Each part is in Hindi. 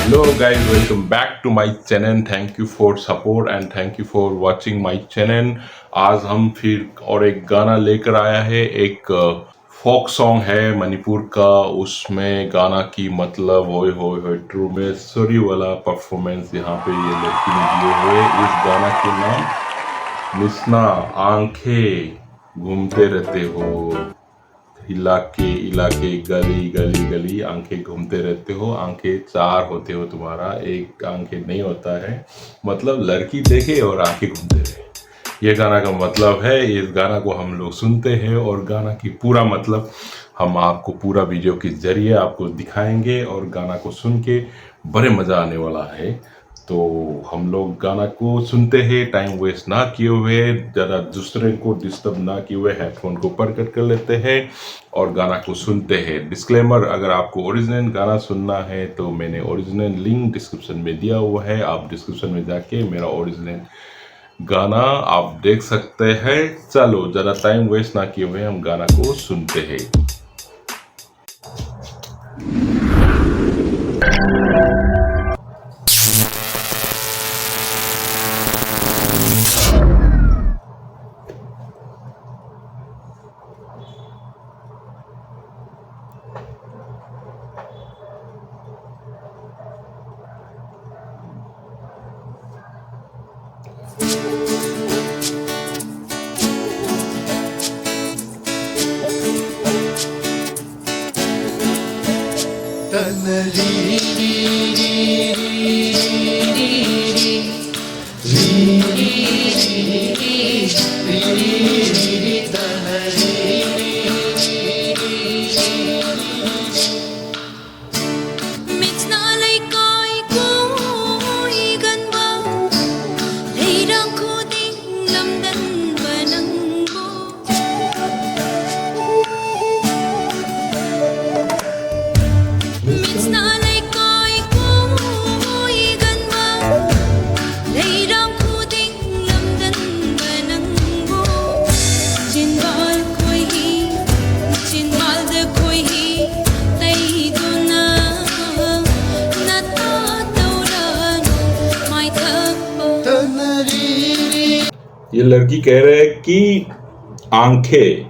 Hello guys, welcome back to my channel. Thank you for support and thank you for watching my channel. आज हम फिर और एक गाना लेकर आया है। एक फोक सॉन्ग है मणिपुर का। उसमें गाना की मतलब होए होए होए ट्रू में सॉरी वाला परफॉर्मेंस यहाँ पे ये लड़की ने दिए हुए। इस गाना के नाम मिसना आंखें घूमते रहते हो, इलाके इलाके गली गली गली आंखें घूमते रहते हो, आंखें चार होते हो, तुम्हारा एक आंखें नहीं होता है। मतलब लड़की देखे और आंखें घूमते रहे, ये गाना का मतलब है। इस गाना को हम लोग सुनते हैं और गाना की पूरा मतलब हम आपको पूरा वीडियो के जरिए आपको दिखाएंगे और गाना को सुन के बड़े मज़ा आने वाला है। तो हम लोग गाना को सुनते हैं टाइम वेस्ट ना किए हुए, ज़्यादा दूसरे को डिस्टर्ब ना किए हुए, हेडफोन को ऊपर कर लेते हैं और गाना को सुनते हैं। डिस्क्लेमर, अगर आपको ओरिजिनल गाना सुनना है तो मैंने ओरिजिनल लिंक डिस्क्रिप्शन में दिया हुआ है, आप डिस्क्रिप्शन में जाके मेरा ओरिजिनल गाना आप देख सकते हैं। चलो ज़्यादा टाइम वेस्ट ना किए हुए हम गाना को सुनते हैं। ये लड़की कह रहे हैं कि आंखें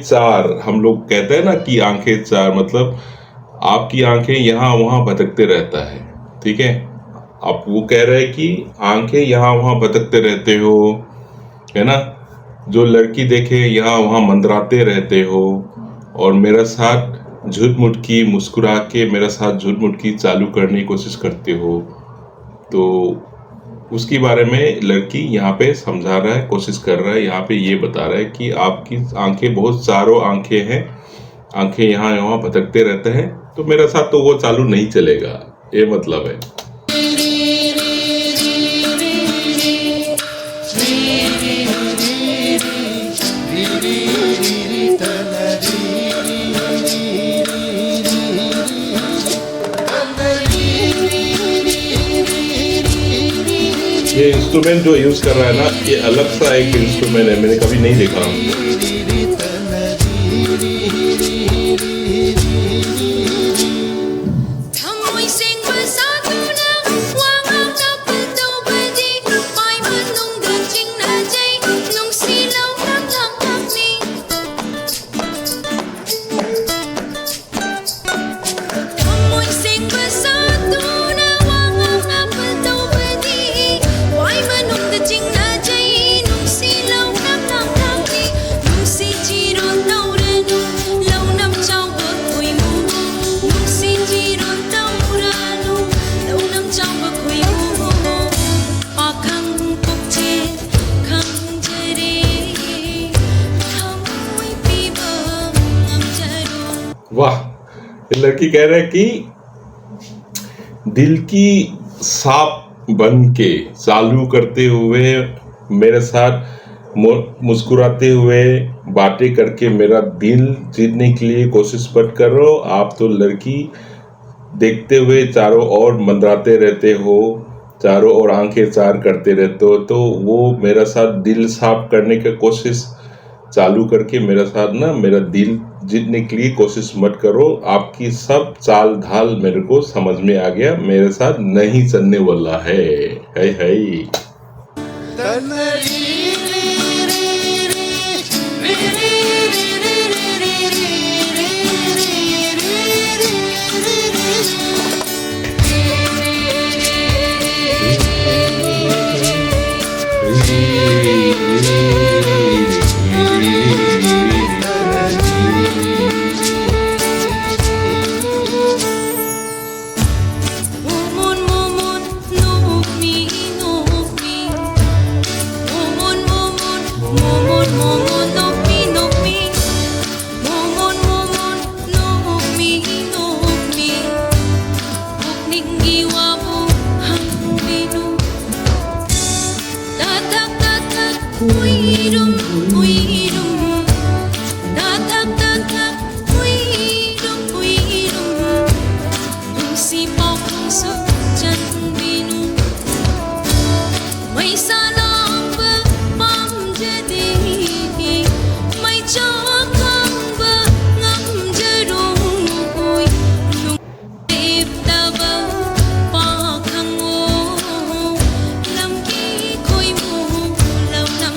चार, हम लोग कहते हैं ना कि आंखें चार, मतलब आपकी आंखें यहाँ वहाँ भटकते रहता है। ठीक है, आप वो कह रहे हैं कि आंखें यहाँ वहाँ भटकते रहते हो, है ना। जो लड़की देखे यहाँ वहाँ मंदराते रहते हो और मेरा साथ झूठ मूठ की मुस्कुरा के मेरा साथ झूठ मूठ की चालू करने की कोशिश करते हो। तो उसके बारे में लड़की यहाँ पे समझा रहा है, कोशिश कर रहा है, यहाँ पे ये बता रहा है कि आपकी आंखें बहुत चारों आंखें हैं, आंखें यहाँ वहाँ भटकते रहते हैं, तो मेरे साथ तो वो चालू नहीं चलेगा, ये मतलब है। ये इंस्ट्रूमेंट जो यूज कर रहा है ना, ये अलग सा एक इंस्ट्रूमेंट है, मैंने कभी नहीं देखा। वाह, ये लड़की कह रहे हैं कि दिल की सांप बन के चालू करते हुए मेरे साथ मुस्कुराते हुए बातें करके मेरा दिल जीतने के लिए कोशिश मत करो। आप तो लड़की देखते हुए चारों ओर मंडराते रहते हो, चारों ओर आंखें चार करते रहते हो, तो वो मेरा साथ दिल साफ करने की कोशिश चालू करके मेरे साथ ना मेरा दिल जीतने के लिए कोशिश मत करो। आपकी सब चाल ढाल मेरे को समझ में आ गया, मेरे साथ नहीं चलने वाला है। है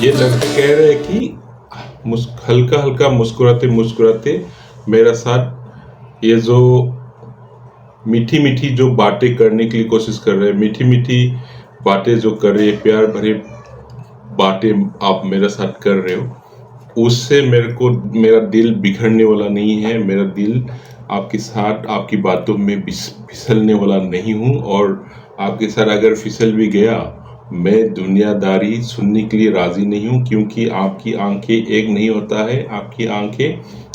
ये लड़के कह रहे हैं कि हल्का हल्का मुस्कुराते मुस्कुराते मेरा साथ ये जो मीठी मीठी जो बातें करने के लिए कोशिश कर रहे हैं, मीठी मीठी बातें जो कर रहे हैं, प्यार भरे बातें आप मेरे साथ कर रहे हो, उससे मेरा दिल बिखरने वाला नहीं है। मेरा दिल आपके साथ आपकी बातों में फिसलने वाला नहीं हूँ। और आपके साथ अगर फिसल भी गया, मैं दुनियादारी सुनने के लिए राजी नहीं हूँ, क्योंकि आपकी आंखें एक नहीं होता है, आपकी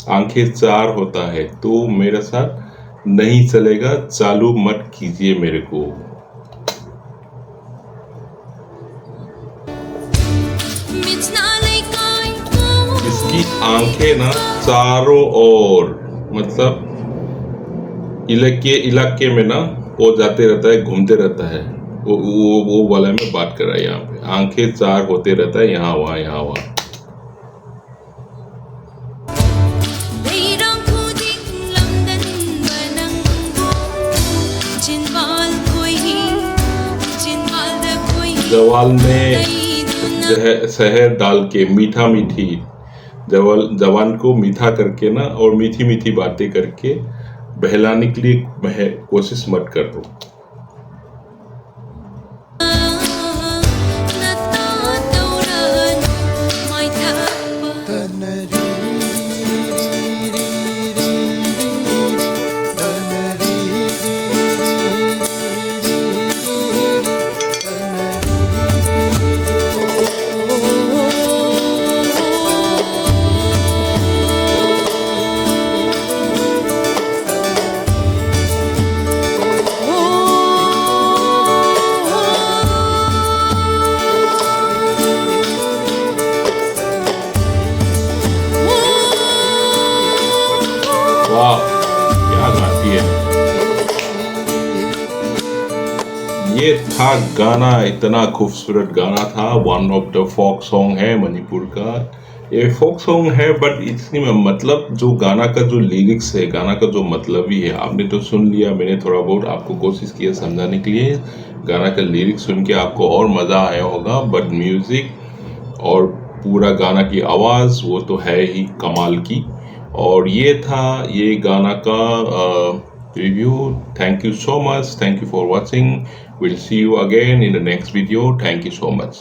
आंखें चार होता है। तो मेरे साथ नहीं चलेगा, चालू मत कीजिए मेरे को। इसकी आंखें ना चारों ओर, मतलब इलाके में ना वो जाते रहता है, घूमते रहता है। वो वाला में बात कर रहा है। यहाँ पे आंखें चार होते रहता है, यहाँ वहाँ यहाँ वहाँ। जवाल में शहर डाल के जवान को मीठा करके ना, और मीठी मीठी बातें करके बहलाने के लिए कोशिश मत करो। वाह, क्या गाती है। ये था गाना, इतना खूबसूरत गाना था। One of the folk song है मणिपुर का। ये फोक सॉन्ग है, बट इसमें मतलब जो गाना का जो लिरिक्स है, गाना का जो मतलब ही है, आपने तो सुन लिया। मैंने थोड़ा बहुत आपको कोशिश किया समझाने के लिए। गाना का लिरिक्स सुन के आपको और मज़ा आया होगा, बट म्यूज़िक और पूरा गाना की आवाज़ वो तो है ही कमाल की। और ये था ये गाना का review. Thank you so much, thank you for watching. Will see you again in the next video. Thank you so much.